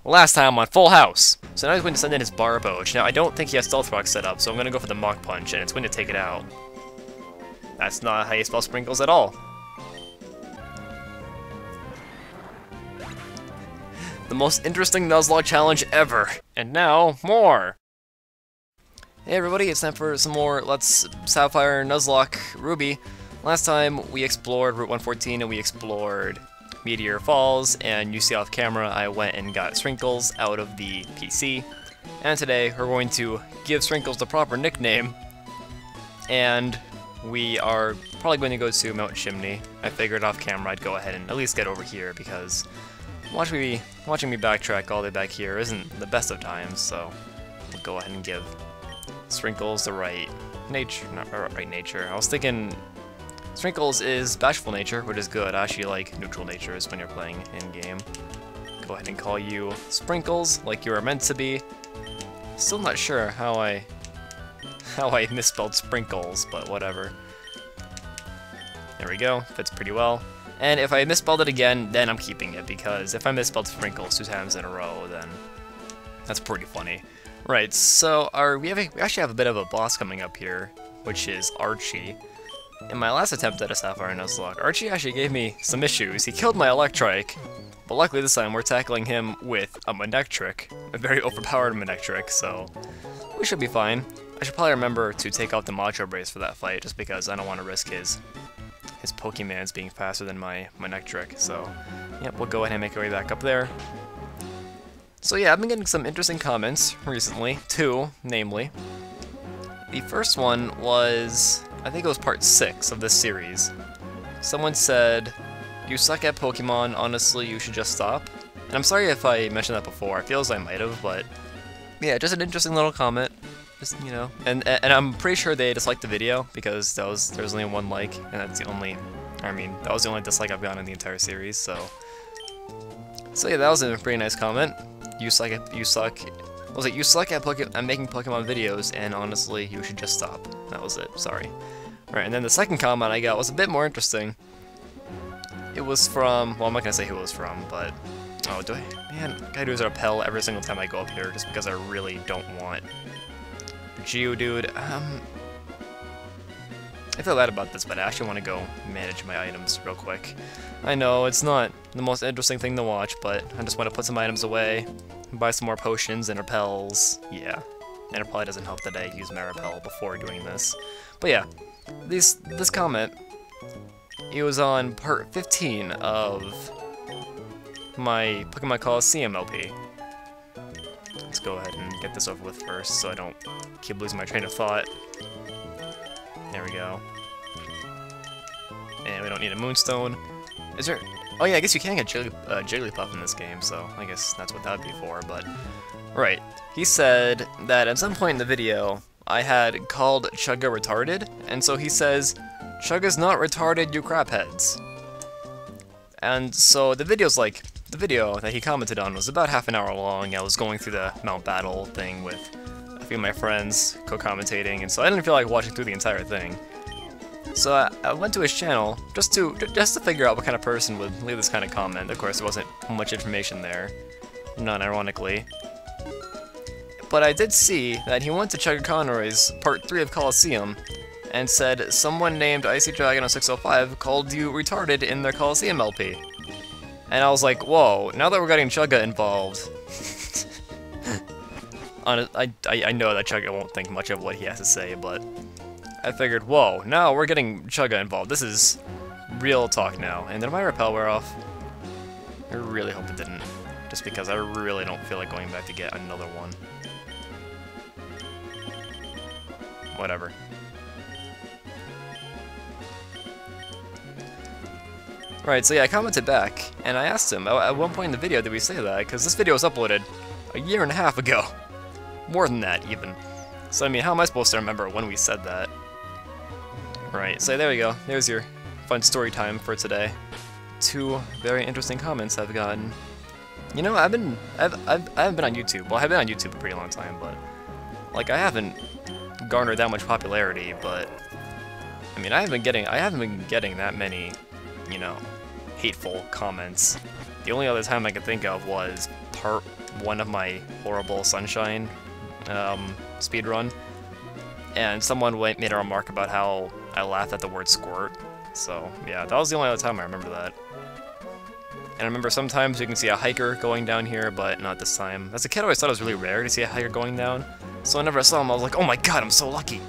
last time on Full House. So now he's going to send in his bar poach. Now I don't think he has Stealth Rock set up, so I'm going to go for the Mach Punch, and it's going to take it out. That's not how you spell Sprinkles at all. The most interesting Nuzlocke challenge ever. And now, more! Hey everybody, it's time for some more Let's Sapphire Nuzlocke Ruby. Last time we explored Route 114 and we explored Meteor Falls, and you see off camera I went and got Sprinkles out of the PC. And today we're going to give Sprinkles the proper nickname, and we are probably going to go to Mount Chimney. I figured off camera I'd go ahead and at least get over here because watching me backtrack all the way back here isn't the best of times, so we'll go ahead and give Sprinkles the right nature. Not right nature. I was thinking Sprinkles is bashful nature, which is good. I actually like neutral natures when you're playing in-game. Go ahead and call you Sprinkles, like you are meant to be. Still not sure how I misspelled Sprinkles, but whatever. There we go, fits pretty well. And if I misspelled it again, then I'm keeping it, because if I misspelled Sprinkles 2 times in a row, then that's pretty funny. Right, so we actually have a bit of a boss coming up here, which is Archie. In my last attempt at a Sapphire Nuzlocke, Archie actually gave me some issues. He killed my Electrike, but luckily this time we're tackling him with a Manectric, a very overpowered Manectric, so we should be fine. I should probably remember to take out the Macho Brace for that fight, just because I don't want to risk his Pokemons being faster than my Manectric, so yep, we'll go ahead and make our way back up there. So yeah, I've been getting some interesting comments recently, two, namely. The first one was, I think it was part 6 of this series. Someone said, "You suck at Pokemon, honestly you should just stop." And I'm sorry if I mentioned that before, I feel as I might have, but yeah, just an interesting little comment. Just, you know, and I'm pretty sure they disliked the video, because there was only one like, and that's the only, that was the only dislike I've gotten in the entire series, so yeah, that was a pretty nice comment. You suck at making Pokemon videos, and honestly, you should just stop. That was it, sorry. Right, and then the second comment I got was a bit more interesting. It was from, well, I'm not gonna say who it was from, but, oh, man, gotta do is repel every single time I go up here, just because I really don't want Geodude. I feel bad about this, but I actually want to go manage my items real quick. I know, it's not the most interesting thing to watch, but I just want to put some items away, buy some more potions and repels. Yeah, and it probably doesn't help that I use my repel before doing this. But yeah, this comment, it was on part 15 of my Pokemon Coliseum LP. Let's go ahead and get this over with first, so I don't keep losing my train of thought. There we go. And we don't need a Moonstone. Is there... Oh yeah, I guess you can get Jigglypuff in this game, so I guess that's what that would be for, but... Right. He said that at some point in the video, I had called Chugga retarded, and so he says, "Chugga's not retarded, you crapheads." And so the video that he commented on was about half an hour long. I was going through the Mount Battle thing with a few of my friends co-commentating, and so I didn't feel like watching through the entire thing. So I went to his channel just to figure out what kind of person would leave this kind of comment. Of course, there wasn't much information there, none ironically. But I did see that he went to Chugga Conroy's part 3 of Coliseum and said someone named Icy Dragon 0605 called you retarded in their Coliseum LP. And I was like, whoa, now that we're getting Chugga involved, I know that Chugga won't think much of what he has to say, but I figured, whoa, now we're getting Chugga involved. This is real talk now. And did my repel wear off? I really hope it didn't, just because I really don't feel like going back to get another one. Whatever. Right, so yeah, I commented back, and I asked him, at one point in the video did we say that, because this video was uploaded a year and a half ago. More than that, even. So, I mean, how am I supposed to remember when we said that? Right, so there we go. There's your fun story time for today. 2 very interesting comments I've gotten. You know, I haven't been on YouTube. Well, I've been on YouTube a pretty long time, but like I haven't garnered that much popularity, but I mean, I haven't been getting that many, you know, hateful comments. The only other time I could think of was part 1 of my horrible Sunshine speedrun, and someone made a remark about how I laughed at the word squirt. So yeah, that was the only other time I remember that. And I remember sometimes you can see a hiker going down here, but not this time. As a kid, I always thought it was really rare to see a hiker going down, so whenever I saw him, I was like, oh my god, I'm so lucky!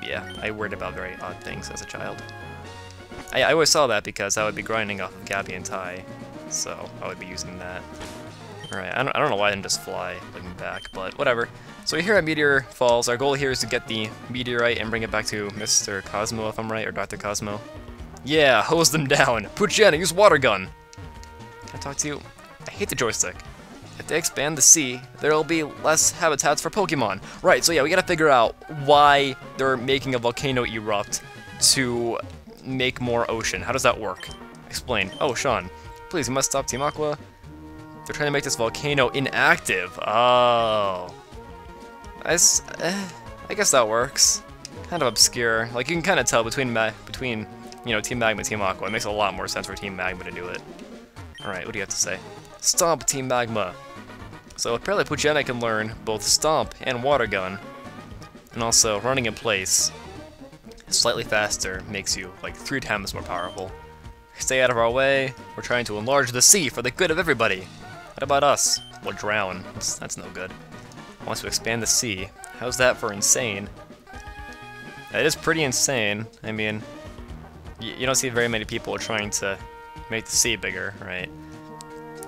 Yeah, I worried about very odd things as a child. I always saw that because I would be grinding off of Gappy and Tai, so I would be using that. Alright, I don't know why I didn't just fly looking back, but whatever. So here at Meteor Falls, our goal here is to get the meteorite and bring it back to Mr. Cosmo, if I'm right, or Dr. Cosmo. Yeah, hose them down! Puchiana, use water gun! Can I talk to you? I hate the joystick. If they expand the sea, there'll be less habitats for Pokemon. Right, so yeah, we gotta figure out why they're making a volcano erupt to make more ocean. How does that work? Explain. Oh, Sean. Please, you must stop Team Aqua. They're trying to make this volcano inactive. Oh. I guess that works. Kind of obscure. Like, you can kind of tell between you know, Team Magma and Team Aqua. It makes a lot more sense for Team Magma to do it. Alright, what do you have to say? Stomp, Team Magma! So apparently Puchiana can learn both Stomp and Water Gun. And also, running in place slightly faster makes you like 3 times more powerful. Stay out of our way, we're trying to enlarge the sea for the good of everybody. What about us? We'll drown. That's no good. Wants to expand the sea. How's that for insane? That is pretty insane. I mean, you don't see very many people trying to make the sea bigger, right?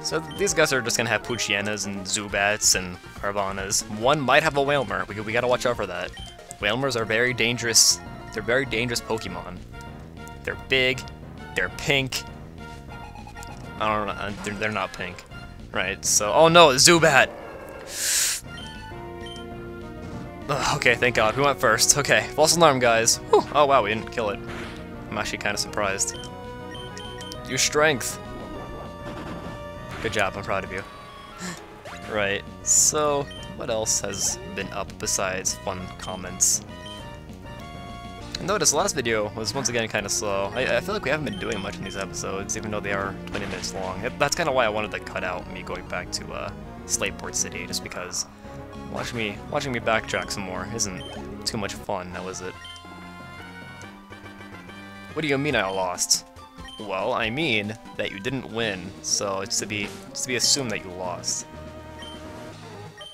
So these guys are just gonna have Puchianas and Zubats and Carvanas. One might have a Whalmer. We gotta watch out for that. Whalmers are very dangerous. They're very dangerous Pokemon. They're big. They're pink. I don't know. They're not pink, right? So, oh no, Zubat. Ugh, okay, thank God. We went first. Okay, false alarm, guys. Whew. Oh wow, we didn't kill it. I'm actually kind of surprised. Use strength. Good job, I'm proud of you. Right, so what else has been up besides fun comments? Notice the last video was once again kind of slow. I feel like we haven't been doing much in these episodes, even though they are 20 minutes long. That's kind of why I wanted to cut out me going back to Slateport City, just because watching me backtrack some more isn't too much fun, now is it? What do you mean I lost? Well, I mean that you didn't win, so it's to be assumed that you lost.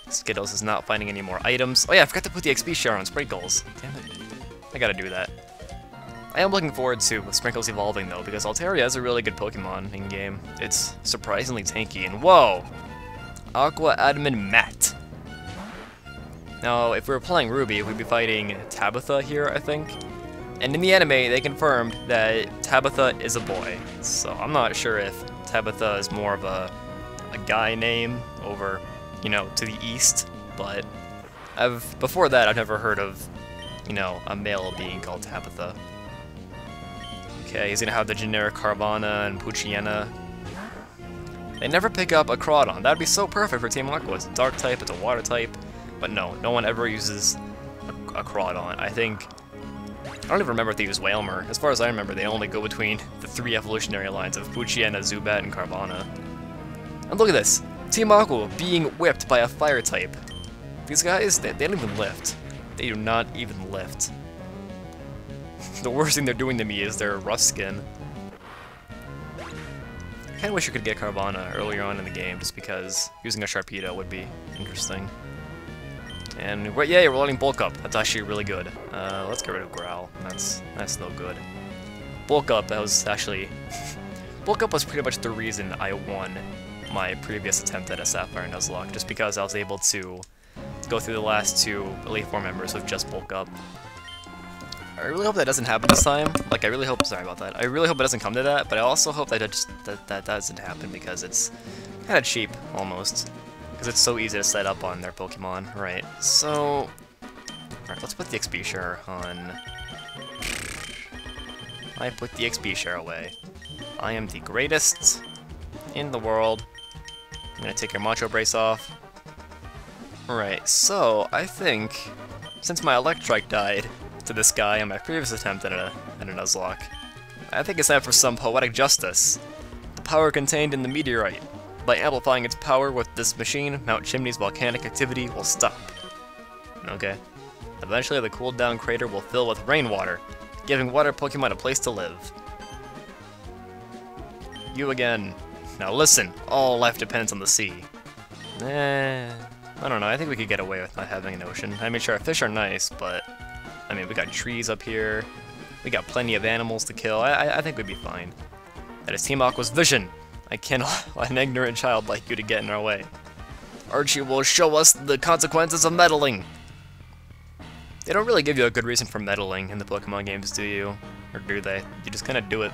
Skittles is not finding any more items. Oh yeah, I forgot to put the XP share on Sprinkles. Damn it. I gotta do that. I am looking forward to Sprinkles evolving though, because Altaria is a really good Pokemon in-game. It's surprisingly tanky, and whoa! Aqua Admin Matt. Now, if we were playing Ruby, we'd be fighting Tabitha here, I think. And in the anime, they confirmed that Tabitha is a boy. So I'm not sure if Tabitha is more of a guy name over, you know, to the east, but before that, I've never heard of, you know, a male being called Tabitha. Okay, he's gonna have the generic Carvana and Puchiana. They never pick up a Crawdon. That'd be so perfect for Team Aqua. It's a dark type, it's a water type, but no one ever uses a Crawdon. I don't even remember if they use Whalmer. As far as I remember, they only go between the 3 evolutionary lines of Puchiana, Zubat, and Carvana. And look at this! Team Aqua being whipped by a fire type. These guys, they don't even lift. They do not even lift. The worst thing they're doing to me is their rust skin. I kinda wish you could get Carvana earlier on in the game, just because using a Sharpedo would be interesting. And yeah, we're letting Bulk Up. That's actually really good. Let's get rid of Growl. That's no good. Bulk Up, that was actually... Bulk Up was pretty much the reason I won my previous attempt at a Sapphire Nuzlocke, just because I was able to go through the last 2 Elite Four members with just Bulk Up. I really hope that doesn't happen this time. Like, I really hope... Sorry about that. I really hope it doesn't come to that, but I also hope that that doesn't happen, because it's kind of cheap, almost. Because it's so easy to set up on their Pokemon. Right, so... Alright, let's put the XP share on... I put the XP share away. I am the greatest in the world. I'm gonna take your Macho Brace off. Alright, so I think, since my Electrike died to this guy on my previous attempt at a Nuzlocke, I think it's time for some poetic justice. The power contained in the meteorite. By amplifying its power with this machine, Mount Chimney's volcanic activity will stop. Okay. Eventually, the cooled down crater will fill with rainwater, giving water Pokemon a place to live. You again. Now listen, all life depends on the sea. I don't know, I think we could get away with not having an ocean. I mean, sure, fish are nice, but, I mean, we got trees up here, we got plenty of animals to kill, I think we'd be fine. That is Team Aqua's vision. I cannot allow an ignorant child like you to get in our way. Archie will show us the consequences of meddling. They don't really give you a good reason for meddling in the Pokemon games, do you? Or do they? You just kind of do it.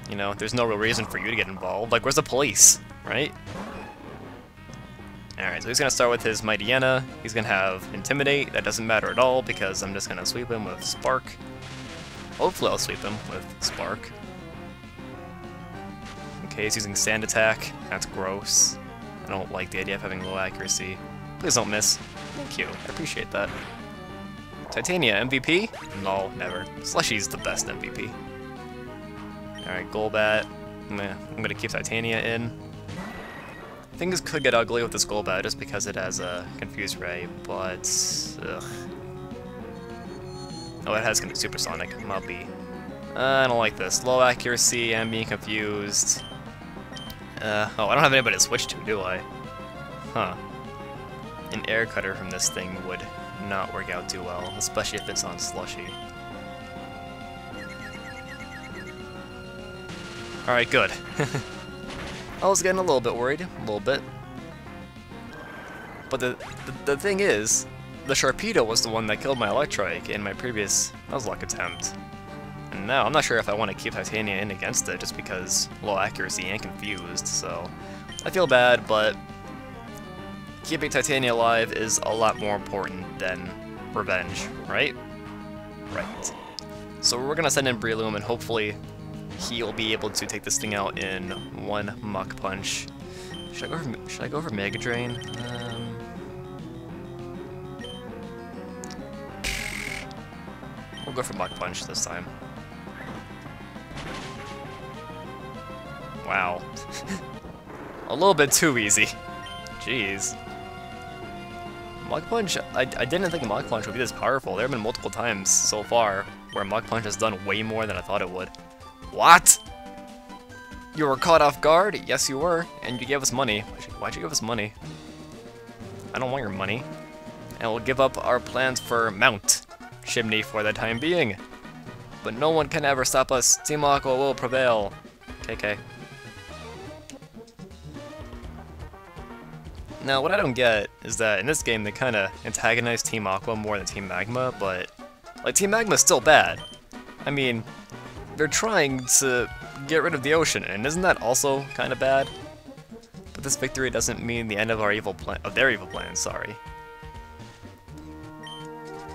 You know, there's no real reason for you to get involved. Like, where's the police, right? Alright, so he's going to start with his Mightyena. He's going to have Intimidate. That doesn't matter at all because I'm just going to sweep him with Spark. Hopefully I'll sweep him with Spark. Okay, he's using Sand Attack. That's gross. I don't like the idea of having low accuracy. Please don't miss. Thank you. I appreciate that. Titania, MVP? No, never. Slushy's the best MVP. Alright, Golbat. I'm gonna keep Titania in. Things could get ugly with this Golbat just because it has a Confuse Ray, but... ugh. Oh, it has Supersonic. Mubby. I don't like this. Low accuracy and being confused. Oh, I don't have anybody to switch to, do I? Huh. An Air Cutter from this thing would not work out too well, especially if it's on Slushy. Alright, good. I was getting a little bit worried, a little bit. But the thing is, the Sharpedo was the one that killed my Electrike in my previous Nuzlocke attempt. And now, I'm not sure if I want to keep Titania in against it, just because low accuracy and confused, so... I feel bad, but... keeping Titania alive is a lot more important than revenge, right? Right. So we're gonna send in Breloom, and hopefully he'll be able to take this thing out in one Mach Punch. Should I go for Mega Drain? We'll go for Mach Punch this time. Wow. A little bit too easy. Jeez. Mach Punch, I didn't think Mach Punch would be this powerful. There have been multiple times so far where Mach Punch has done way more than I thought it would. What? You were caught off guard? Yes, you were. And you gave us money. Why'd you give us money? I don't want your money. And we'll give up our plans for Mount Chimney for the time being. But no one can ever stop us. Team Aqua will prevail. KK. Now, what I don't get is that in this game they kind of antagonize Team Aqua more than Team Magma, but like Team Magma's still bad. I mean, they're trying to get rid of the ocean, and isn't that also kind of bad? But this victory doesn't mean the end of our evil plan, of their evil plan. Sorry.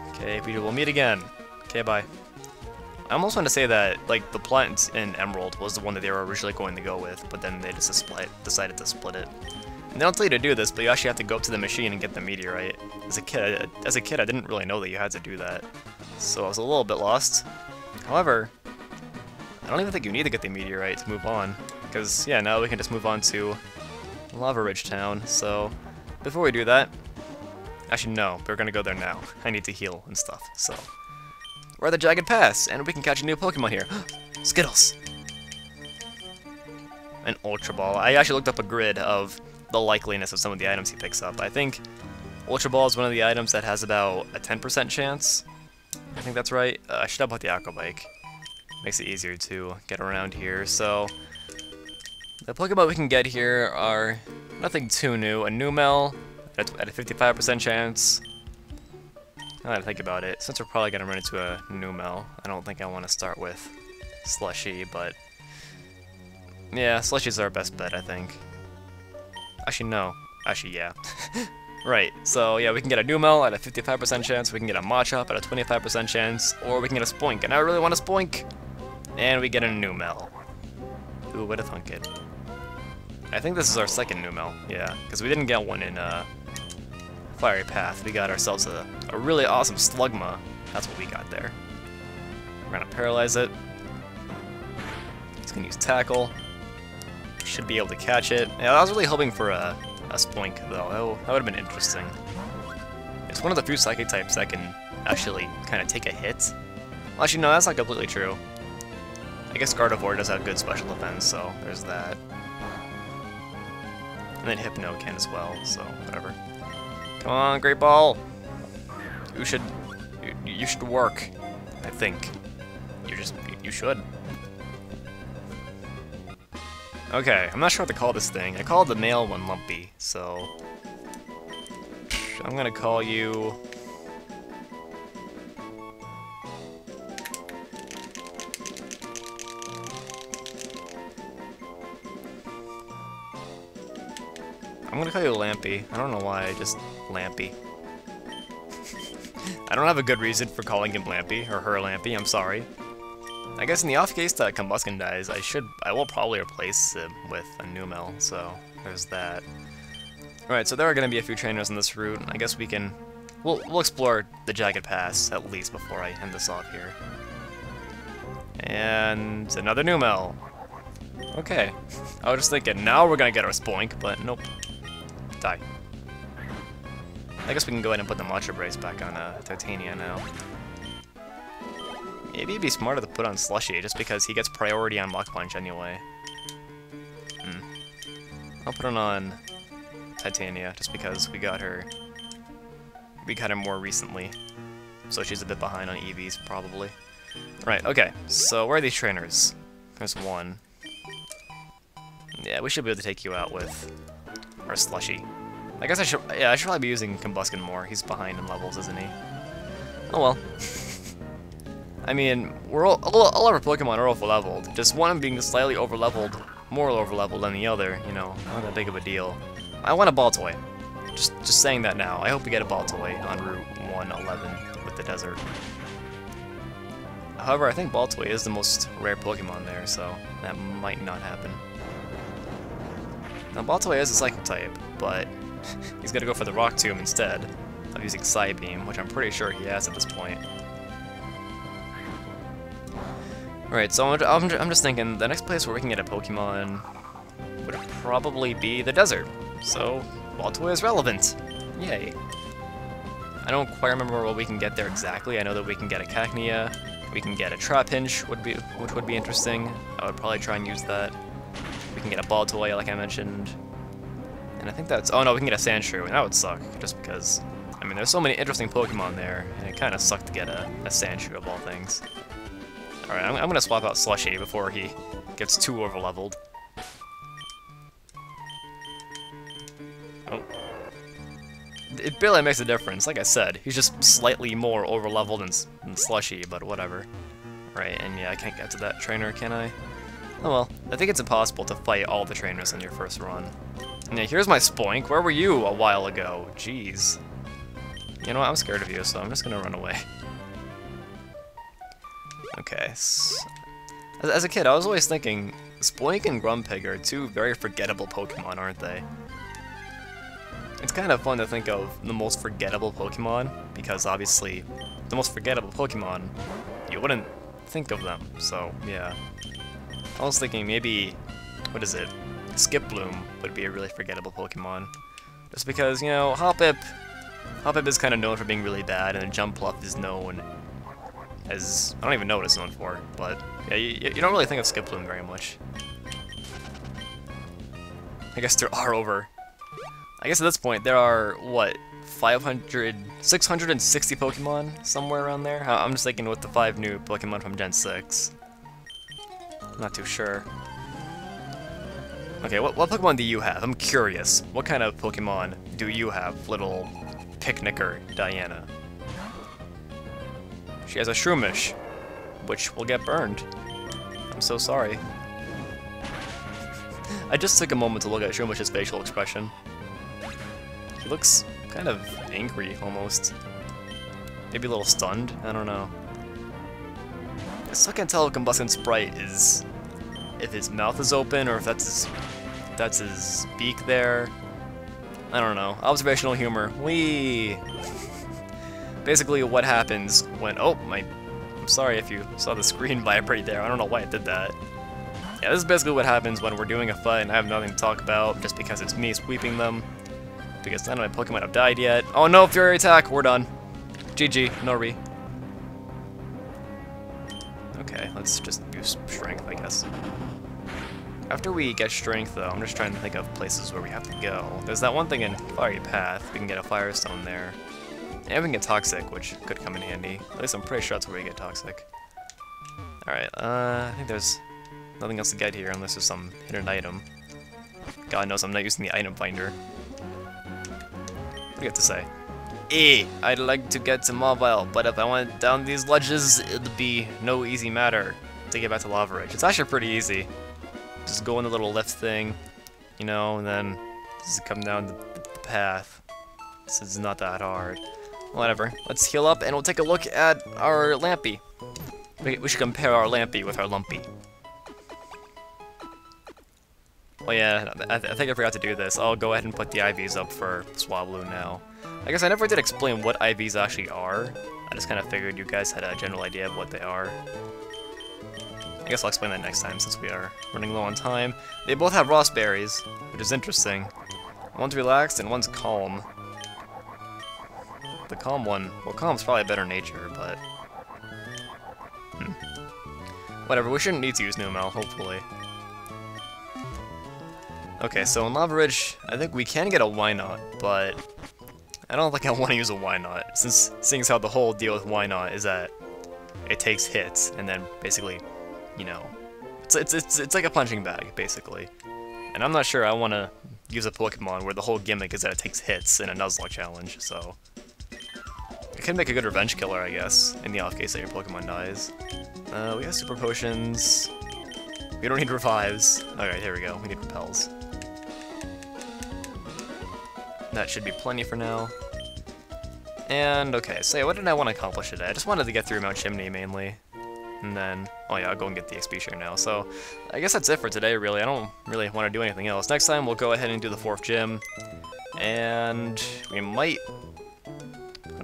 Okay, we will meet again. Okay, bye. I almost want to say that like the plot in Emerald was the one that they were originally going to go with, but then they just decided to split it. And they don't tell you to do this, but you actually have to go up to the machine and get the meteorite. As a kid, I didn't really know that you had to do that, so I was a little bit lost. However, I don't even think you need to get the meteorite to move on, because yeah, now we can just move on to Lava Ridge Town. So before we do that, actually no, we're gonna go there now. I need to heal and stuff. So we're at the Jagged Pass, and we can catch a new Pokemon here. Skittles. An Ultra Ball. I actually looked up a grid of the likeliness of some of the items he picks up. I think Ultra Ball is one of the items that has about a 10% chance. I think that's right. I should have bought the Aqua Bike. Makes it easier to get around here. So the Pokemon we can get here are nothing too new. A Numel at a 55% chance. Now that I think about it, since we're probably going to run into a Numel, I don't think I want to start with Slushy, but yeah, Slushy's our best bet, I think. Actually, no. Actually, yeah. Right, so yeah, we can get a Numel at a 55% chance, we can get a Machop at a 25% chance, or we can get a Spoink, and I really want a Spoink! And we get a Numel. Who would have thunk it? I think this is our second Numel, yeah, because we didn't get one in Fiery Path. We got ourselves a really awesome Slugma. That's what we got there. We're gonna paralyze it. He's gonna use Tackle. should be able to catch it. Yeah, I was really hoping for a Spoink, though. That would have been interesting. It's one of the few Psychic types that can actually kind of take a hit. Well, actually, no, that's not completely true. I guess Gardevoir does have good special defense, so there's that. And then Hypno can as well, so whatever. Come on, Great Ball! You should work, I think. You should. Okay, I'm not sure what to call this thing. I called the male one Lumpy, so I'm gonna call you... I'm gonna call you Lampy. I don't know why, just Lampy. I don't have a good reason for calling him Lampy, or her Lampy, I'm sorry. I guess in the off case that Combusken dies, I will probably replace him with a Numel, so there's that. Alright, so there are gonna be a few trainers on this route. I guess we'll explore the Jagged Pass, at least, before I end this off here. And another Numel. Okay. I was just thinking, now we're gonna get our Spoink, but nope. Die. I guess we can go ahead and put the Macho Brace back on Titania now. Maybe it'd be smarter to put on Slushy, just because he gets priority on Mach Punch anyway. I'll put it on Titania, just because we got her more recently. So she's a bit behind on EVs, probably. Right, okay, so where are these trainers? There's one. Yeah, we should be able to take you out with our Slushy. I guess I should probably be using Combusken more. He's behind in levels, isn't he? Oh well. I mean, all of our Pokemon are over-leveled. Just one being slightly over-leveled, more over-leveled than the other, you know, not that big of a deal. I want a Baltoy. Just saying that now. I hope we get a Baltoy on Route 111 with the desert. However, I think Baltoy is the most rare Pokemon there, so that might not happen. Now, Baltoy is a Psychic type, but he's gonna go for the Rock Tomb instead of using Psybeam, which I'm pretty sure he has at this point. Alright, so I'm just thinking, the next place where we can get a Pokemon would probably be the desert. So, Baltoy is relevant. Yay. I don't quite remember what we can get there exactly. I know that we can get a Cacnea, we can get a Trapinch, which would be interesting. I would probably try and use that. We can get a Baltoy, like I mentioned. And I think that's... Oh no, we can get a Sandshrew, and that would suck, just because... I mean, there's so many interesting Pokemon there, and it kind of sucked to get a Sandshrew of all things. Alright, I'm gonna swap out Slushy before he gets too over-leveled. Oh. It barely makes a difference, like I said. He's just slightly more over-leveled than Slushy, but whatever. Right, and yeah, I can't get to that trainer, can I? Oh well, I think it's impossible to fight all the trainers in your first run. And yeah, here's my Spoink. Where were you a while ago? Jeez. You know what, I'm scared of you, so I'm just gonna run away. Okay, so, as a kid, I was always thinking, Spoink and Grumpig are two very forgettable Pokemon, aren't they? It's kind of fun to think of the most forgettable Pokemon, because obviously, the most forgettable Pokemon, you wouldn't think of them, so yeah. I was thinking maybe, what is it, Skiploom would be a really forgettable Pokemon. Just because, you know, Hoppip is kind of known for being really bad, and Jumpluff is known as... I don't even know what it's known for, but yeah, you don't really think of Skiploom very much. I guess there are over... I guess at this point there are, what, 660 Pokemon? Somewhere around there? I'm just thinking with the 5 new Pokemon from Gen 6. I'm not too sure. Okay, what Pokemon do you have? I'm curious. What kind of Pokemon do you have, little picnicker Diana? She has a Shroomish, which will get burned. I'm so sorry. I just took a moment to look at Shroomish's facial expression. He looks kind of angry, almost. Maybe a little stunned? I don't know. I still can't tell if Combusken's sprite is... if his mouth is open, or if that's his beak there. I don't know. Observational humor. Whee! Basically, what happens when... Oh, I'm sorry if you saw the screen vibrate there. I don't know why it did that. Yeah, this is basically what happens when we're doing a fight and I have nothing to talk about, just because it's me sweeping them. Because none of my Pokemon have died yet. Oh no, Fury Attack! We're done. GG, Nori. Okay, let's just use Strength, I guess. After we get Strength, though, I'm just trying to think of places where we have to go. There's that one thing in Fiery Path. We can get a Firestone there. And we can get Toxic, which could come in handy. At least I'm pretty sure that's where we get Toxic. Alright, I think there's nothing else to get here unless there's some hidden item. God knows I'm not using the item finder. What do you have to say? I'd like to get to Mobile, but if I went down these ledges, it'd be no easy matter to get back to Lava Ridge. It's actually pretty easy. Just go in the little lift thing, you know, and then just come down the path. This is not that hard. Whatever. Let's heal up and we'll take a look at our Lampy. We should compare our Lampy with our Lumpy. Oh yeah, I think I forgot to do this. I'll go ahead and put the IVs up for Swablu now. I guess I never did explain what IVs actually are. I just kind of figured you guys had a general idea of what they are. I guess I'll explain that next time since we are running low on time. They both have Raspberries, which is interesting. One's relaxed and one's calm. The calm one, well, calm's probably better nature, but... Whatever, we shouldn't need to use Numel, hopefully. Okay, so in Lava Ridge, I think we can get a Wynot, but I don't think I want to use a Wynot, since seeing as how the whole deal with Wynot is that it takes hits, and then basically, you know, it's like a punching bag, basically. And I'm not sure I want to use a Pokemon where the whole gimmick is that it takes hits in a Nuzlocke challenge, so... It can make a good revenge killer, I guess, in the off case that your Pokemon dies. We have Super Potions. We don't need Revives. Alright, here we go. We need Repels. That should be plenty for now. And, okay, so yeah, what did I want to accomplish today? I just wanted to get through Mount Chimney, mainly. And then, oh yeah, I'll go and get the XP share now. So, I guess that's it for today, really. I don't really want to do anything else. Next time, we'll go ahead and do the 4th gym. And we might...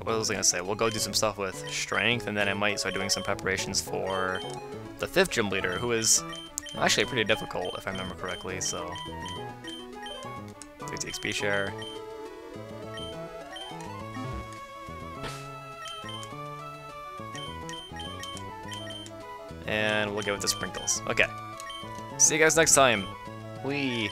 What was I going to say? We'll go do some stuff with Strength, and then I might start doing some preparations for the 5th gym leader, who is actually pretty difficult, if I remember correctly, so... Take the XP share. And we'll go with the sprinkles. Okay. See you guys next time. Whee!